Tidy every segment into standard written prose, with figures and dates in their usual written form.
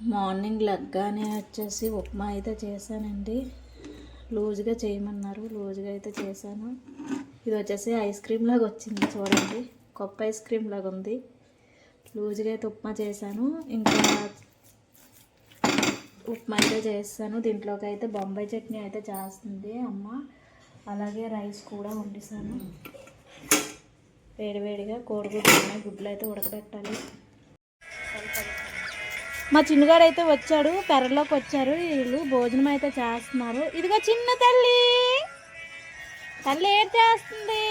Morning లగ్గానే వచ్చేసి ఉప్మా అయితే చేశానండి. లూజ్గా చేయమన్నారు, లూజ్గా అయితే చేశాను. ఇది వచ్చేసి ఐస్ క్రీమ్ లాగా వచ్చింది చూడండి, కొప్ప ఐస్ క్రీమ్ లాగా ఉంది. లూజ్గా అయితే ఉప్మా చేశాను. ఇంకా ఉప్మా అయితే చేస్తాను. దీంట్లోకి అయితే బొంబాయి చట్నీ అయితే చేస్తుంది అమ్మ. అలాగే రైస్ కూడా వండిస్తాను. వేడివేడిగా గుడ్లు అయితే ఉడకబెట్టాలి. మా చిన్నగాడు అయితే వచ్చాడు, పెరట్లోకి వచ్చారు. వీళ్ళు భోజనం అయితే చేస్తున్నారు. ఇదిగో చిన్న తల్లి, తల్లి ఏం చేస్తుంది?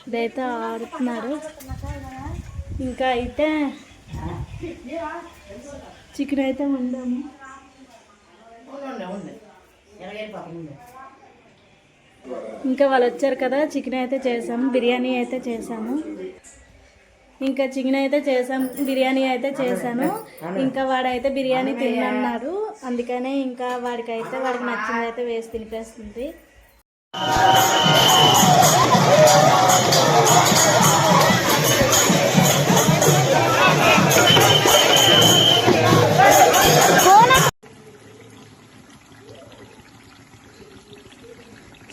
ఇదైతే ఆడుతున్నారు. ఇంకా అయితే చికెన్ అయితే వండాము. ఇంకా వాళ్ళు వచ్చారు కదా, చికెన్ అయితే చేసాము, బిర్యానీ అయితే చేసాము. ఇంకా చికెన్ అయితే చేసాము, బిర్యానీ అయితే చేశాను. ఇంకా వాడైతే బిర్యానీ తిన్నాడు, అందుకనే ఇంకా వాడికి నచ్చింది అయితే వేసి తినిపేస్తుంది.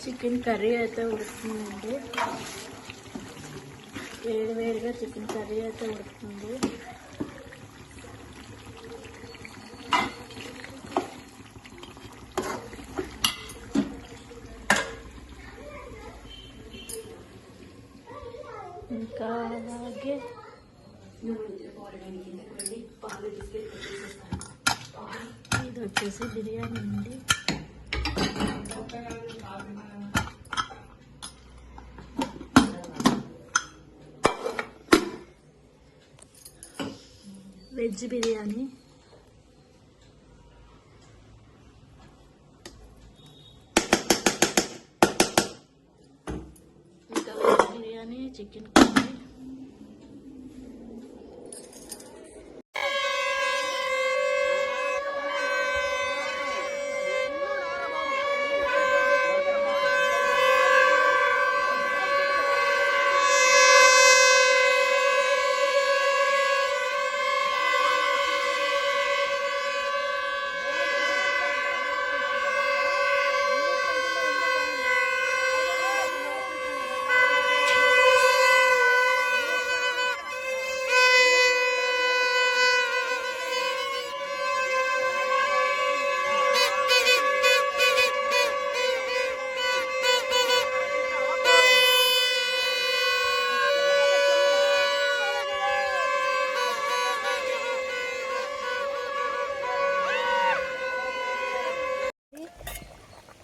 చికెన్ కర్రీ అయితే ఉడుకుతుందండి. వేడివేడిగా చికెన్ కర్రీ అయితే ఉడుకుతుంది. ఇంకా అలాగే ఇది వచ్చేసి బిర్యానీ అండి. వెజ్ బిర్యానీ. ఇంకా వెజ్ బిర్యానీ, చికెన్ కర్రీ.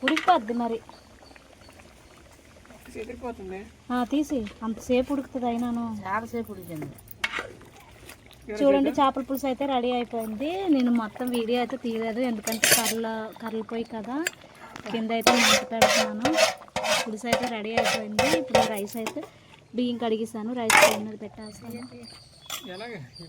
ఉడికిపోద్ది మరి, తీసి అంతసేపు ఉడుకుతుంది. అయినాను చాలాసేపు ఉడికింది. చూడండి, చేపల పులుసు అయితే రెడీ అయిపోయింది. నేను మొత్తం వీడియో అయితే తీయలేదు, ఎందుకంటే కర్రలు పోయి కదా, కింద అయితే మంట పెడుతున్నాను. పులుసు అయితే రెడీ అయిపోయింది. ఇప్పుడు రైస్ అయితే బియ్యం కడిగిస్తాను, రైస్ మీద పెట్టేస్తాను.